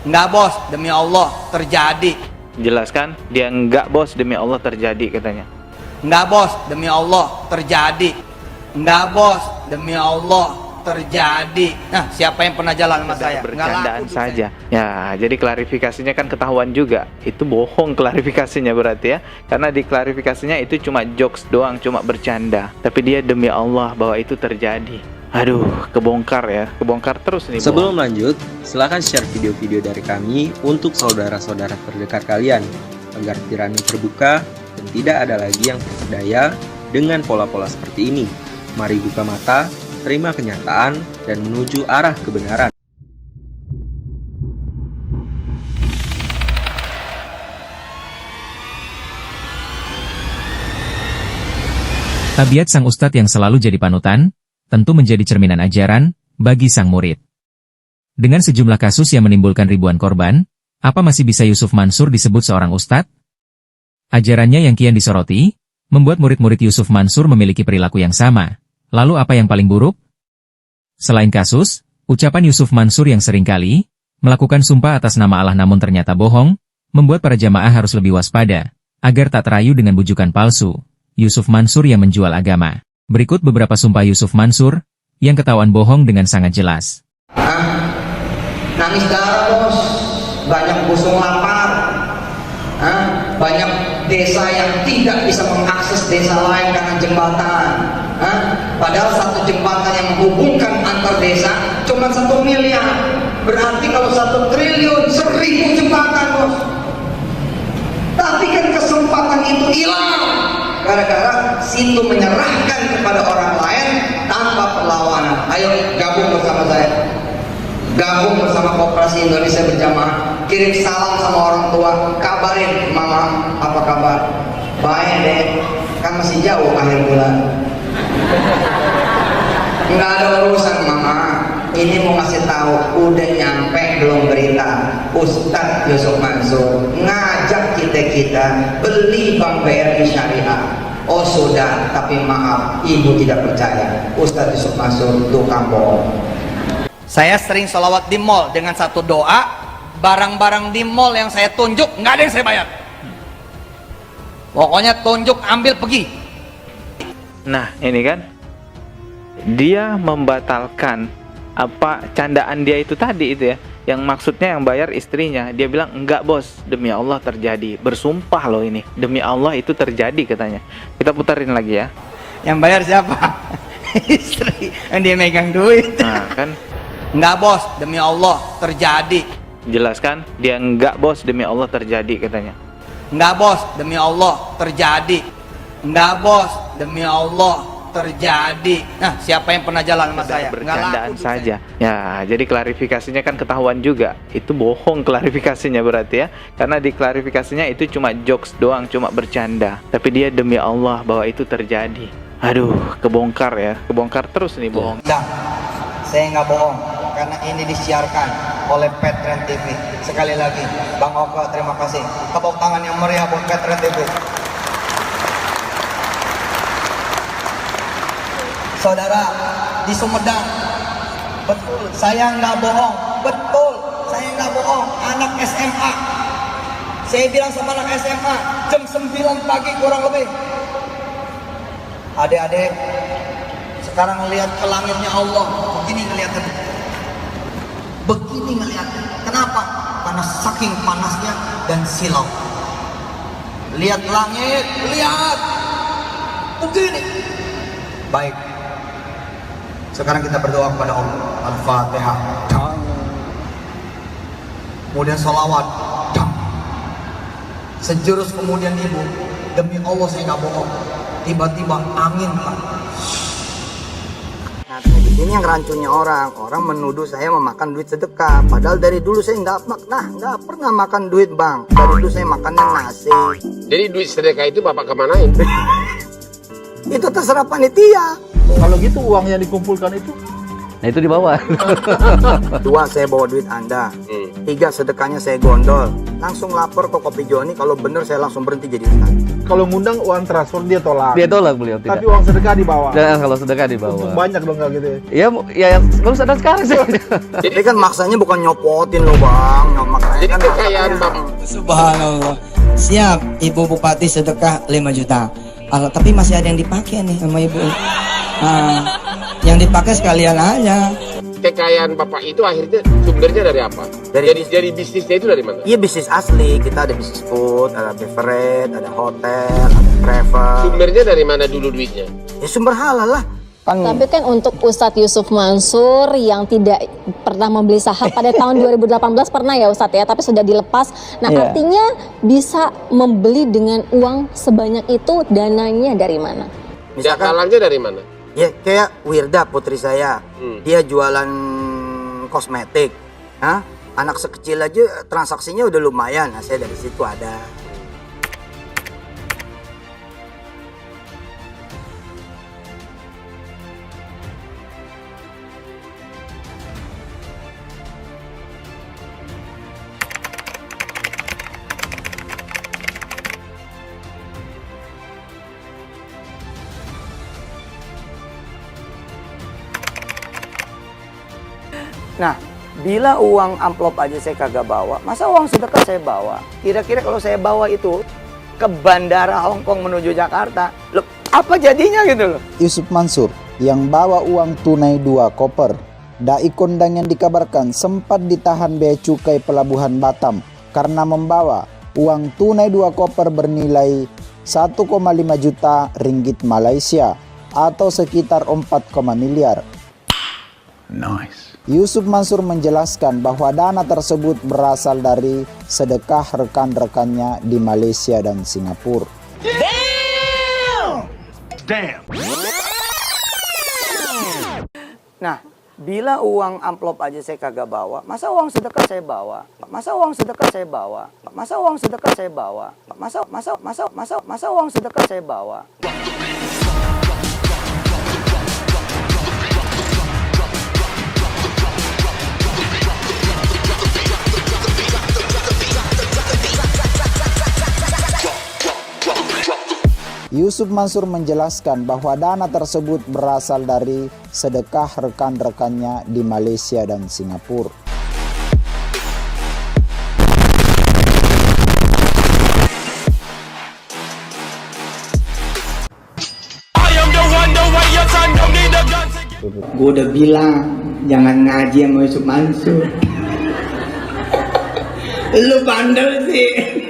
Enggak bos, demi Allah terjadi. Jelaskan, dia enggak bos, demi Allah terjadi katanya. Enggak bos, demi Allah terjadi. Enggak bos, demi Allah terjadi. Nah, siapa yang pernah jalan sama saya? Bercandaan saja. Ya, jadi klarifikasinya kan ketahuan juga. Itu bohong klarifikasinya berarti ya. Karena di klarifikasinya itu cuma jokes doang, cuma bercanda. Tapi dia demi Allah bahwa itu terjadi. Aduh, kebongkar ya. Kebongkar terus nih. Sebelum lanjut, silahkan share video-video dari kami untuk saudara-saudara terdekat kalian agar pikirannya terbuka dan tidak ada lagi yang terpedaya dengan pola-pola seperti ini. Mari buka mata, terima kenyataan, dan menuju arah kebenaran. Tabiat sang ustadz yang selalu jadi panutan, tentu menjadi cerminan ajaran bagi sang murid. Dengan sejumlah kasus yang menimbulkan ribuan korban, apa masih bisa Yusuf Mansur disebut seorang ustadz? Ajarannya yang kian disoroti, membuat murid-murid Yusuf Mansur memiliki perilaku yang sama. Lalu apa yang paling buruk? Selain kasus, ucapan Yusuf Mansur yang seringkali melakukan sumpah atas nama Allah namun ternyata bohong, membuat para jamaah harus lebih waspada, agar tak terayu dengan bujukan palsu Yusuf Mansur yang menjual agama. Berikut beberapa sumpah Yusuf Mansur yang ketahuan bohong dengan sangat jelas. Nangis darah bos, banyak busung lapar, banyak desa yang tidak bisa mengakses desa lain karena jembatan. Padahal satu jembatan yang menghubungkan antar desa cuma 1 miliar. Berarti kalau 1 triliun 1000 jembatan bos. Tapi kan kesempatan itu hilang gara-gara situ menyerahkan kepada orang lain tanpa perlawanan. Ayo gabung bersama saya, gabung bersama Koperasi Indonesia Berjamaah, kirim salam sama orang tua, kabarin mama apa kabar, baik deh, kan masih jauh akhir bulan, nggak ada urusan mama. Ini mau ngasih tahu, udah nyampe belum berita? Ustadz Yusuf Mansur ngajak kita beli Bank BRI Syariah. Oh sudah, tapi maaf, ibu tidak percaya. Ustadz Yusuf Mansur tukang bohong. Saya sering sholawat di mall dengan satu doa, barang-barang di mall yang saya tunjuk nggak ada yang saya bayar. Pokoknya tunjuk, ambil, pergi. Nah, ini kan dia membatalkan apa candaan dia itu tadi itu ya, yang maksudnya yang bayar istrinya. Dia bilang enggak bos, demi Allah terjadi, bersumpah loh ini, demi Allah itu terjadi katanya. Kita putarin lagi ya. Yang bayar siapa? Istri, yang dia megang duit. Nah kan, enggak bos, demi Allah terjadi. jelaskan, dia enggak bos, demi Allah terjadi katanya. Enggak bos, demi Allah terjadi. Enggak bos, demi Allah terjadi. Nah, siapa yang pernah jalan sama saya? Bercandaan saja. Ya, jadi klarifikasinya kan ketahuan juga. Itu bohong klarifikasinya berarti ya. Karena di klarifikasinya itu cuma jokes doang, cuma bercanda. Tapi dia demi Allah bahwa itu terjadi. Aduh, kebongkar ya. Kebongkar terus nih bohong. Nah, saya nggak bohong. Karena ini disiarkan oleh Petren TV. Sekali lagi, Bang Oka, terima kasih. Tepuk tangan yang meriah buat Petren TV. Saudara di Sumedang, betul, saya nggak bohong, betul, saya nggak bohong. Anak SMA, saya bilang sama anak SMA, jam 9 pagi kurang lebih, adik-adik, sekarang lihat ke langitnya Allah, begini ngeliatnya, begini ngeliatnya. Kenapa? Karena saking panasnya dan silau. Lihat langit, lihat, begini. Baik. Sekarang kita berdoa kepada Allah. Al-Fatihah. Kemudian sholawat. Sejurus kemudian ibu, demi Allah saya nggak bohong. Tiba-tiba angin Pak. Nah, ini yang rancunya orang menuduh saya memakan duit sedekah. Padahal dari dulu saya nggak pernah makan duit bang. Dari dulu saya makannya nasi. Jadi duit sedekah itu bapak kemanain? Itu terserah panitia. Kalau gitu uang yang dikumpulkan itu? Nah itu dibawa. 2 saya bawa duit Anda. 3 sedekahnya saya gondol. Langsung lapor ke Kopi Joni, kalau bener saya langsung berhenti jadi ustaz. Kalau ngundang uang transfer dia tolak. Dia tolak beliau tidak. Tapi uang sedekah dibawa. Dan kalau sedekah dibawa. Untung banyak dong kalau gitu ya. Ya kalau sadar sekarang sih. Tapi kan maksanya bukan nyopotin loh bang, Jadi kekayaan Bapak. Subhanallah. Siap, Ibu Bupati sedekah 5 juta. Tapi masih ada yang dipakai nih sama Ibu. Yang dipakai sekalian aja. Kekayaan Bapak itu akhirnya sumbernya dari apa? Dari bisnisnya itu dari mana? Iya, bisnis asli. Kita ada bisnis food, ada beverage, ada hotel, ada travel. Sumbernya dari mana dulu duitnya? Ya sumber halal lah. Tapi kan untuk Ustadz Yusuf Mansur yang tidak pernah membeli saham pada tahun 2018 pernah ya Ustadz ya, tapi sudah dilepas. Nah artinya bisa membeli dengan uang sebanyak itu, dananya dari mana? Misalkan halangnya dari mana? Ya kayak Wirda putri saya, dia jualan kosmetik. Anak sekecil aja transaksinya udah lumayan. Nah, saya dari situ ada. Nah, bila uang amplop aja saya kagak bawa, masa uang sedekah saya bawa? Kira-kira kalau saya bawa itu ke bandara Hong Kong menuju Jakarta, loh, apa jadinya gitu loh? Yusuf Mansur yang bawa uang tunai 2 koper. Dai kondang yang dikabarkan sempat ditahan bea cukai pelabuhan Batam karena membawa uang tunai 2 koper bernilai 1,5 juta ringgit Malaysia atau sekitar 4, miliar. Nice. Yusuf Mansur menjelaskan bahwa dana tersebut berasal dari sedekah rekan-rekannya di Malaysia dan Singapura. Damn. Nah, bila uang amplop aja saya kagak bawa, masa uang sedekah saya bawa? Masa uang sedekah saya bawa? Masa uang sedekah saya bawa? Masa uang sedekah saya bawa? Yusuf Mansur menjelaskan bahwa dana tersebut berasal dari sedekah rekan-rekannya di Malaysia dan Singapura. Gue udah bilang jangan ngaji sama Yusuf Mansur. Lu bandel sih.